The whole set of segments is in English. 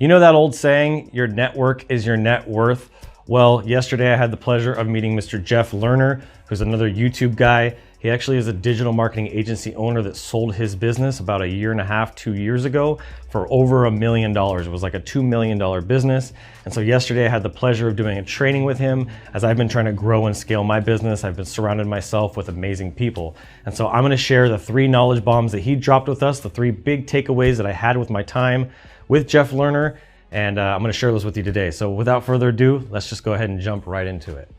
You know that old saying, your network is your net worth? Well, yesterday I had the pleasure of meeting Mr. Jeff Lerner, who's another YouTube guy. He actually is a digital marketing agency owner that sold his business about a year and a half, 2 years ago for over $1 million. It was like a $2 million business. And so yesterday I had the pleasure of doing a training with him. As I've been trying to grow and scale my business, I've been surrounded myself with amazing people. And so I'm gonna share the 3 knowledge bombs that he dropped with us, the 3 big takeaways that I had with my time with Jeff Lerner. And I'm gonna share those with you today. So without further ado, let's just go ahead and jump right into it.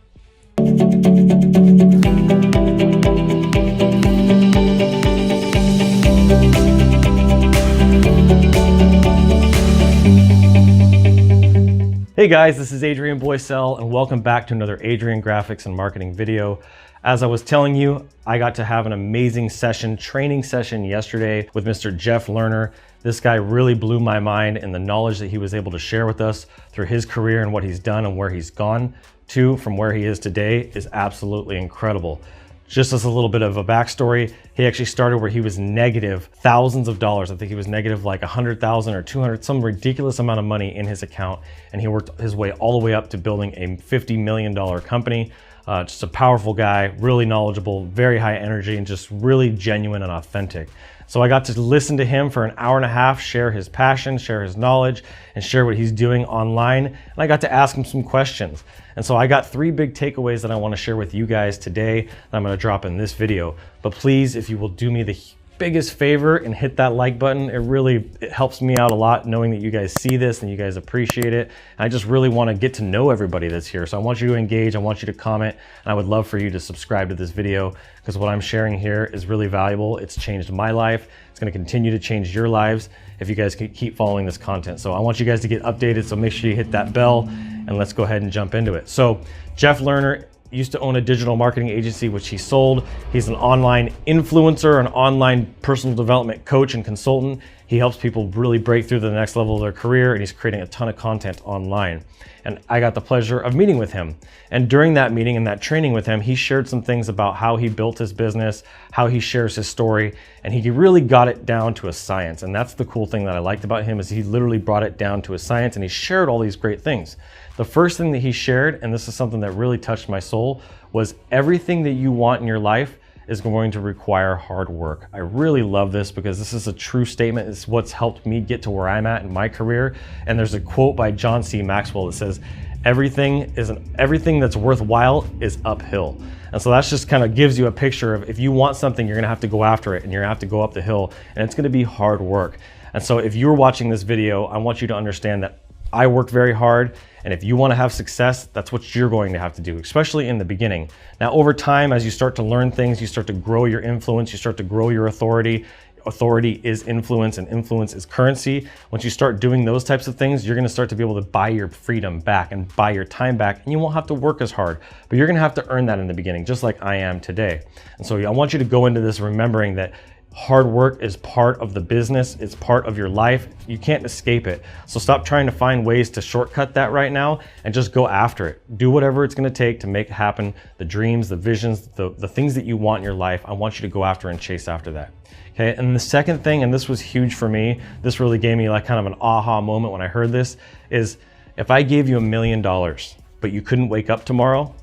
Hey guys, this is Adrian Boysel and welcome back to another Adrian Graphics and Marketing video. As I was telling you, I got to have an amazing training session yesterday with Mr. Jeff Lerner. This guy really blew my mind, and the knowledge that he was able to share with us through his career and what he's done and where he's gone to from where he is today is absolutely incredible. Just as a little bit of a backstory, he actually started where he was negative thousands of dollars. I think he was negative like 100,000 or 200, some ridiculous amount of money in his account. And he worked his way all the way up to building a $50 million company. Just a powerful guy, really knowledgeable, very high energy, and just really genuine and authentic. So I got to listen to him for an hour and a half, share his passion, share his knowledge, and share what he's doing online. And I got to ask him some questions. And so I got 3 big takeaways that I want to share with you guys today that I'm going to drop in this video. But please, if you will do me the biggest favor and hit that like button, it helps me out a lot knowing that you guys see this and you guys appreciate it. And I just really want to get to know everybody that's here. So I want you to engage, I want you to comment, and I would love for you to subscribe to this video because what I'm sharing here is really valuable. It's changed my life. It's going to continue to change your lives if you guys keep following this content. So I want you guys to get updated. So make sure you hit that bell and let's go ahead and jump into it. So Jeff Lerner used to own a digital marketing agency, which he sold. He's an online influencer, an online personal development coach and consultant. He helps people really break through to the next level of their career, and he's creating a ton of content online. And I got the pleasure of meeting with him. And during that meeting and that training with him, he shared some things about how he built his business, how he shares his story, and he really got it down to a science. And that's the cool thing that I liked about him is he literally brought it down to a science, and he shared all these great things. The first thing that he shared, and this is something that really touched my soul, was everything that you want in your life is going to require hard work. I really love this because this is a true statement. It's what's helped me get to where I'm at in my career. And there's a quote by John C. Maxwell that says, everything that's worthwhile is uphill. And so that's just kind of gives you a picture of if you want something, you're gonna have to go after it and you're gonna have to go up the hill and it's gonna be hard work. And so if you're watching this video, I want you to understand that I work very hard, and if you want to have success, that's what you're going to have to do, especially in the beginning. Now, over time, as you start to learn things, you start to grow your influence, you start to grow your authority. Authority is influence, and influence is currency. Once you start doing those types of things, you're going to start to be able to buy your freedom back and buy your time back, and you won't have to work as hard, but you're going to have to earn that in the beginning, just like I am today. And so I want you to go into this remembering that hard work is part of the business. It's part of your life. You can't escape it. So stop trying to find ways to shortcut that right now and just go after it. Do whatever it's going to take to make it happen. The dreams, the visions, the things that you want in your life, I want you to go after and chase after that. Okay. And the second thing, and this was huge for me, this really gave me like kind of an aha moment when I heard this, is if I gave you $1 million, but you couldn't wake up tomorrow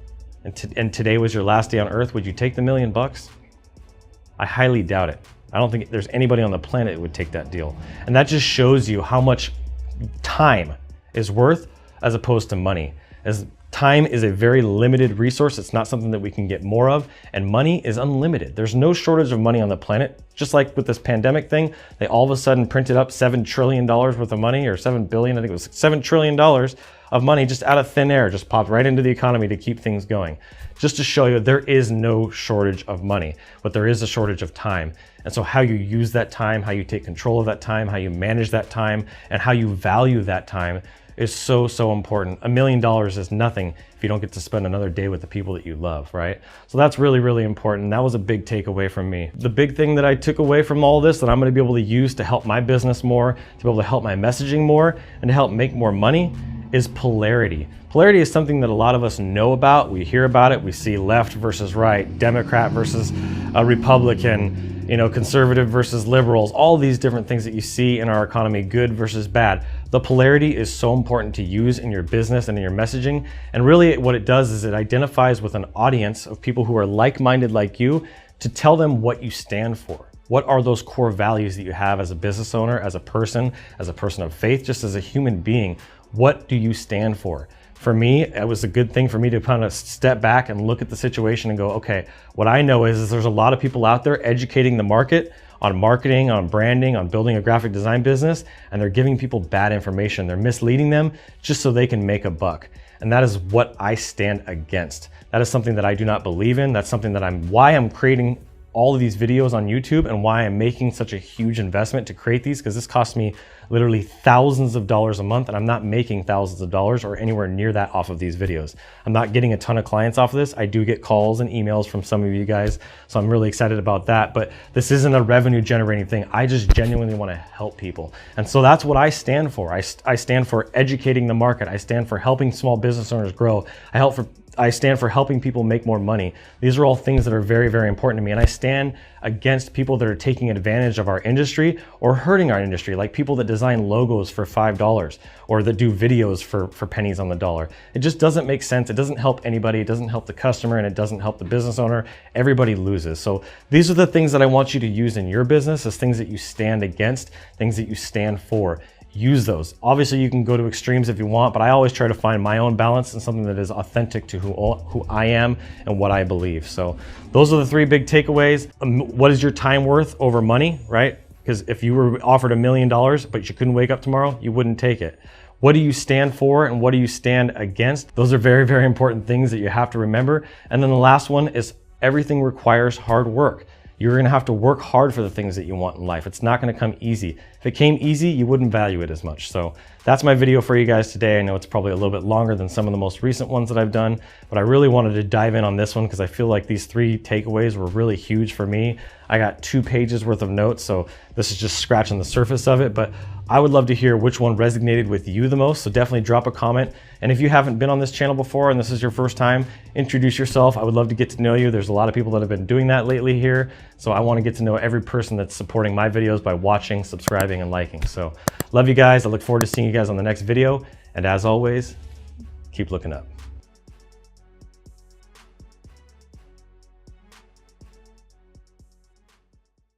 and today was your last day on earth, would you take the $1 million? I highly doubt it. I don't think there's anybody on the planet that would take that deal. And that just shows you how much time is worth as opposed to money. As time is a very limited resource. It's not something that we can get more of, and money is unlimited. There's no shortage of money on the planet. Just like with this pandemic thing, they all of a sudden printed up $7 trillion worth of money, or 7 billion, I think it was $7 trillion of money just out of thin air, just popped right into the economy to keep things going. Just to show you there is no shortage of money, but there is a shortage of time. And so how you use that time, how you take control of that time, how you manage that time, and how you value that time is so, so important. $1 million is nothing if you don't get to spend another day with the people that you love, right? So that's really, really important. That was a big takeaway from me. The big thing that I took away from all this that I'm gonna be able to use to help my business more, to be able to help my messaging more, and to help make more money is polarity. Polarity is something that a lot of us know about. We hear about it. We see left versus right, Democrat versus a Republican, conservative versus liberals, all these different things that you see in our economy, good versus bad. The polarity is so important to use in your business and in your messaging. And really what it does is it identifies with an audience of people who are like-minded like you to tell them what you stand for. What are those core values that you have as a business owner, as a person of faith, just as a human being? What do you stand for? For me, it was a good thing for me to kind of step back and look at the situation and go, okay, what I know is there's a lot of people out there educating the market on marketing, on branding, on building a graphic design business, and they're giving people bad information. They're misleading them just so they can make a buck. And that is what I stand against. That is something that I do not believe in. That's something that why I'm creating all of these videos on YouTube and why I'm making such a huge investment to create these, because this costs me literally thousands of dollars a month, and I'm not making thousands of dollars or anywhere near that off of these videos. I'm not getting a ton of clients off of this. I do get calls and emails from some of you guys, so I'm really excited about that, but this isn't a revenue generating thing. I just genuinely want to help people. And so that's what I stand for. I stand for educating the market. I stand for helping small business owners grow. I stand for helping people make more money. These are all things that are very, very important to me. And I stand against people that are taking advantage of our industry or hurting our industry, like people that design logos for $5 or that do videos for pennies on the dollar. It just doesn't make sense. It doesn't help anybody. It doesn't help the customer, and it doesn't help the business owner. Everybody loses. So these are the things that I want you to use in your business as things that you stand against, things that you stand for. Use those. Obviously, you can go to extremes if you want, but I always try to find my own balance and something that is authentic to who I am and what I believe. So those are the three big takeaways. What is your time worth over money, right? Because if you were offered $1 million, but you couldn't wake up tomorrow, you wouldn't take it. What do you stand for and what do you stand against? Those are very, very important things that you have to remember. And then the last one is everything requires hard work. You're gonna have to work hard for the things that you want in life. It's not gonna come easy. If it came easy, you wouldn't value it as much. So that's my video for you guys today. I know it's probably a little bit longer than some of the most recent ones that I've done, but I really wanted to dive in on this one because I feel like these three takeaways were really huge for me. I got 2 pages worth of notes, so this is just scratching the surface of it, but I would love to hear which one resonated with you the most, so definitely drop a comment. And if you haven't been on this channel before and this is your first time, introduce yourself. I would love to get to know you. There's a lot of people that have been doing that lately here, so I want to get to know every person that's supporting my videos by watching, subscribing, and liking. So love you guys. I look forward to seeing you guys on the next video, and as always, keep looking up.